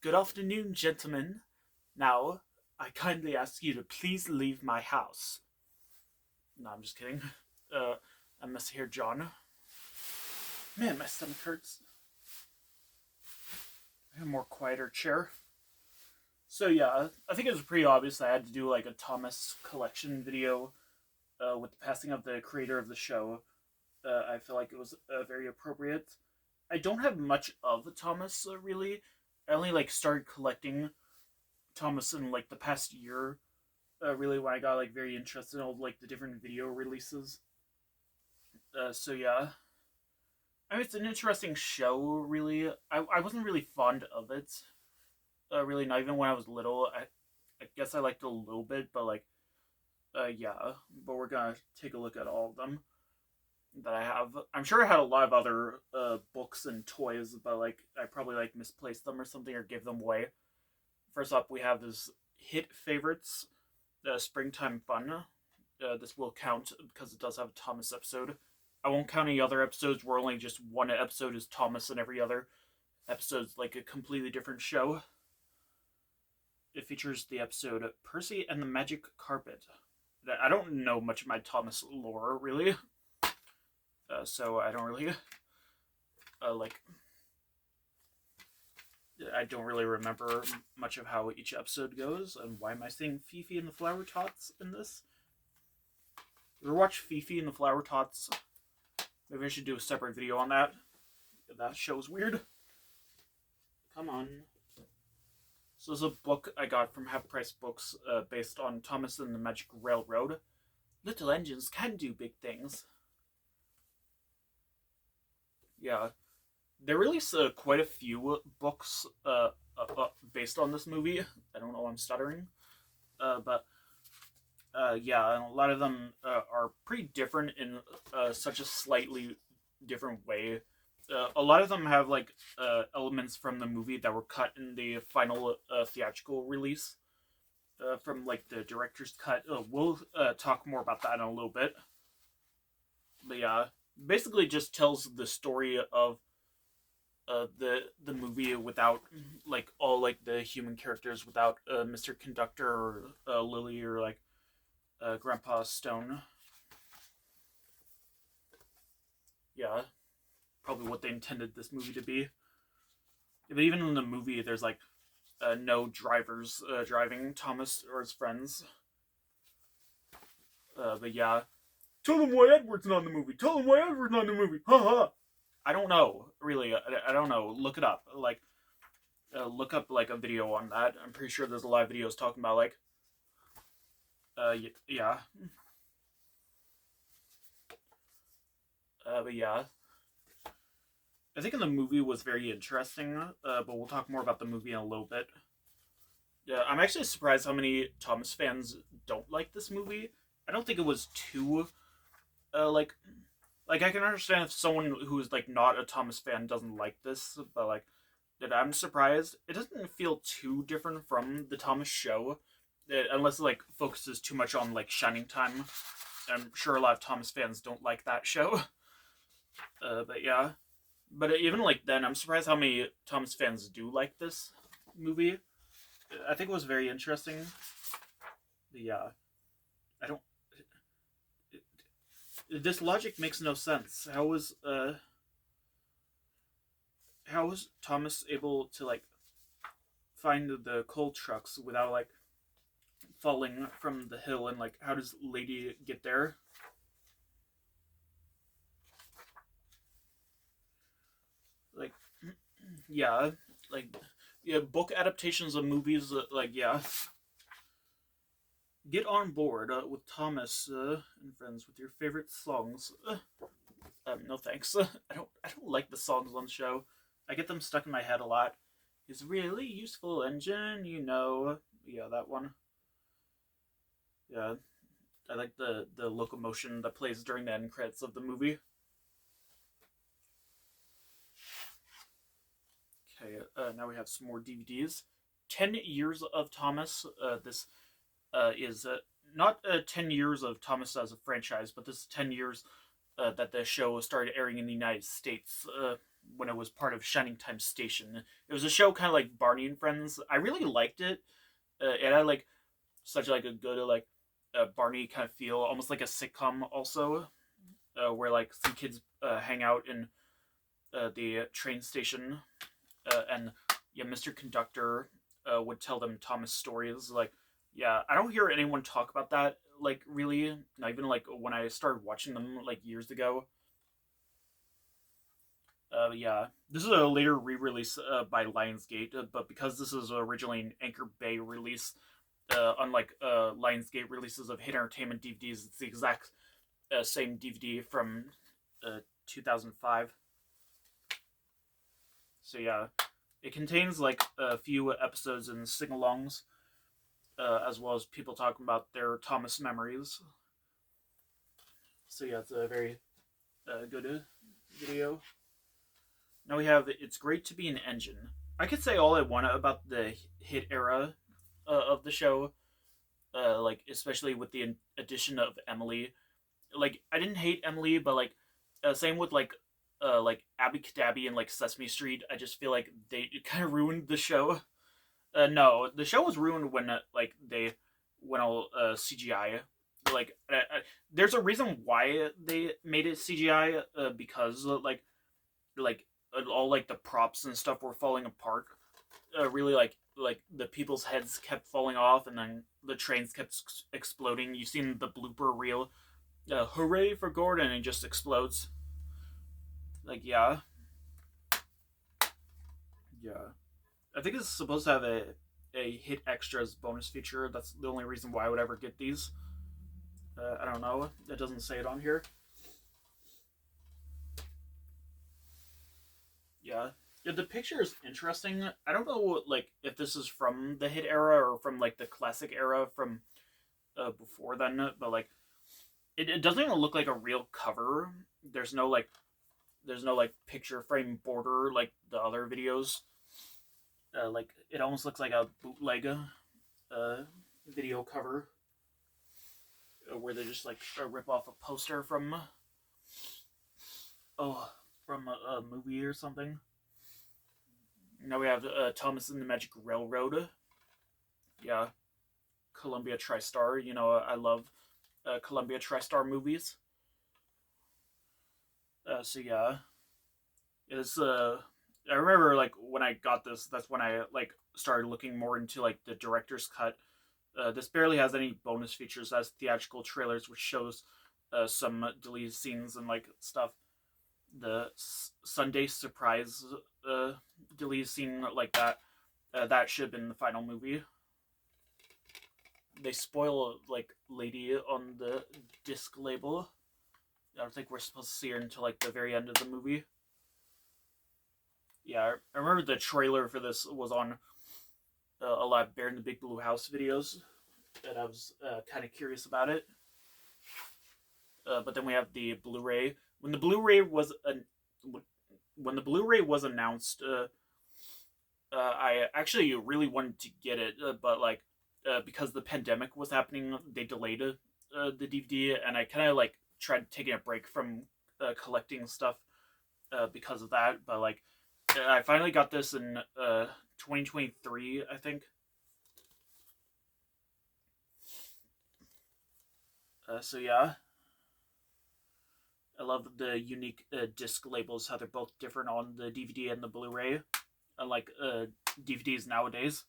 Good afternoon, gentlemen. Now, I kindly ask you to please leave my house. No, I'm just kidding. Uh, I miss here, John. Man, my stomach hurts. A more quieter chair. So yeah, I think it was pretty obvious I had to do like a Thomas collection video with the passing of the creator of the show. I feel like it was very appropriate. I don't have much of Thomas really. I only like started collecting Thomas in like the past year. Really, when I got like very interested in all like the different video releases. So yeah, I mean it's an interesting show. Really, I wasn't really fond of it. Really, not even when I was little. I guess I liked it a little bit, but like yeah. But we're gonna take a look at all of them that I have. I'm sure I had a lot of other books and toys, but like I probably like misplaced them or something or gave them away. First up, we have this hit favorites, springtime fun. This will count because it does have a Thomas episode. I won't count any other episodes where only just one episode is Thomas and every other episode's like a completely different show. It features the episode Percy and the Magic Carpet. I don't know much of my Thomas lore, really. So I don't really, like, I don't really remember much of how each episode goes. And why am I saying Fifi and the Flower Tots in this? You ever watch Fifi and the Flower Tots? Maybe I should do a separate video on that. That show's weird. Come on. So this is a book I got from Half Price Books based on Thomas and the Magic Railroad. Little engines can do big things. Yeah. They released quite a few books based on this movie. I don't know why I'm stuttering. But yeah, and a lot of them are pretty different in such a slightly different way. A lot of them have like elements from the movie that were cut in the final theatrical release from like the director's cut. We'll talk more about that in a little bit. But yeah, basically just tells the story of the movie without like all like the human characters, without Mr. Conductor or Lily or like Grandpa Stone. Yeah, probably what they intended this movie to be. But even in the movie, there's like no drivers driving Thomas or his friends. But yeah, tell them why Edward's not in the movie. Tell them why Edward's not in the movie. Ha ha. I don't know, really. I don't know. Look it up. Like, look up like a video on that. I'm pretty sure there's a lot of videos talking about like, yeah. But yeah, I think in the movie was very interesting. But we'll talk more about the movie in a little bit. Yeah, I'm actually surprised how many Thomas fans don't like this movie. I don't think it was too, like I can understand if someone who's like not a Thomas fan doesn't like this, but like, I'm surprised. It doesn't feel too different from the Thomas show, unless it like focuses too much on like Shining Time. I'm sure a lot of Thomas fans don't like that show. But yeah, but even like then, I'm surprised how many Thomas fans do like this movie. I think it was very interesting. But yeah, I don't. This logic makes no sense. How was Thomas able to like find the coal trucks without like falling from the hill, and like how does Lady get there? Like yeah, like yeah, book adaptations of movies like yeah. Get on board with Thomas and friends with your favorite songs. No thanks. I don't like the songs on the show. I get them stuck in my head a lot. It's really useful engine, you know. Yeah, that one. Yeah, I like the locomotion that plays during the end credits of the movie. Okay, now we have some more DVDs. 10 Years of Thomas. This is not 10 years of Thomas as a franchise, but this is 10 years that the show started airing in the United States. when it was part of Shining Time Station. It was a show kind of like Barney and Friends. I really liked it. It had like such like a good like Barney kind of feel, almost like a sitcom also, where like some kids hang out in the train station, and yeah, Mr. Conductor would tell them Thomas stories. Like, yeah, I don't hear anyone talk about that. Like, really, not even like when I started watching them like years ago. Yeah, this is a later re-release by Lionsgate, but because this is originally an Anchor Bay release, unlike Lionsgate releases of Hit Entertainment DVDs, it's the exact same DVD from 2005. So yeah, it contains like a few episodes and sing-alongs, as well as people talking about their Thomas memories. So yeah, it's a very good video. Now we have "It's Great to Be an Engine." I could say all I want about the hit era of the show, like especially with the addition of Emily. Like I didn't hate Emily, but like same with like Abby Cadabby and like Sesame Street. I just feel like they kind of ruined the show. No, the show was ruined when like they went all CGI. Like there's a reason why they made it CGI because like all like the props and stuff were falling apart. Really like the people's heads kept falling off, and then the trains kept exploding. You've seen the blooper reel. Hooray for Gordon! And it just explodes. Like yeah, yeah. I think it's supposed to have a hit extras bonus feature. That's the only reason why I would ever get these. I don't know. It doesn't say it on here. Yeah. Yeah, the picture is interesting. I don't know, like, if this is from the hit era or from like the classic era from before then, but like, it doesn't even look like a real cover. There's no like, there's no like picture frame border like the other videos. Like, it almost looks like a bootleg video cover where they just like rip off a poster from oh from a movie or something. Now we have Thomas and the Magic Railroad. Yeah, Columbia TriStar. You know, I love Columbia TriStar movies. So yeah, it's I remember like when I got this, that's when I like started looking more into like the director's cut. This barely has any bonus features as theatrical trailers, which shows some deleted scenes and like stuff. The Sunday surprise deleted scene like that. That should have been the final movie. They spoil like Lady on the disc label. I don't think we're supposed to see her until like the very end of the movie. Yeah, I remember the trailer for this was on a lot of Bear in the Big Blue House videos, and I was kind of curious about it. But then we have the Blu-ray. When the Blu-ray was when the Blu-ray was announced, I actually really wanted to get it, but like because the pandemic was happening, they delayed the DVD, and I kind of like tried taking a break from collecting stuff because of that. But like, I finally got this in 2023, I think. So yeah, I love the unique disc labels, how they're both different on the DVD and the Blu-ray, unlike DVDs nowadays.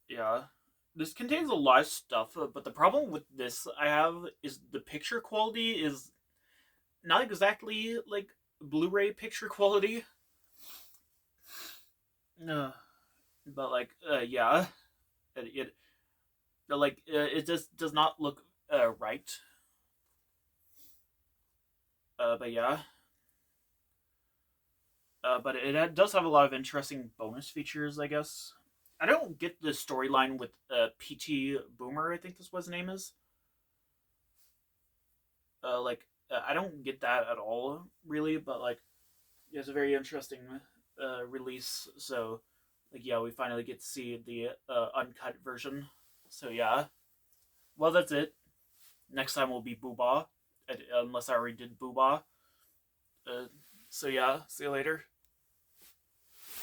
Yeah, this contains a lot of stuff, but the problem with this I have is the picture quality is not exactly like Blu-ray picture quality. Uh, but like, yeah, it like it just does not look right. But yeah, but it does have a lot of interesting bonus features, I guess. I don't get the storyline with PT Boomer. I think this was his name is. Like I don't get that at all, really. But like, it's a very interesting release. So, like, yeah, we finally get to see the uncut version. So yeah, well, that's it. Next time will be Booba, unless I already did Booba. So yeah, see you later.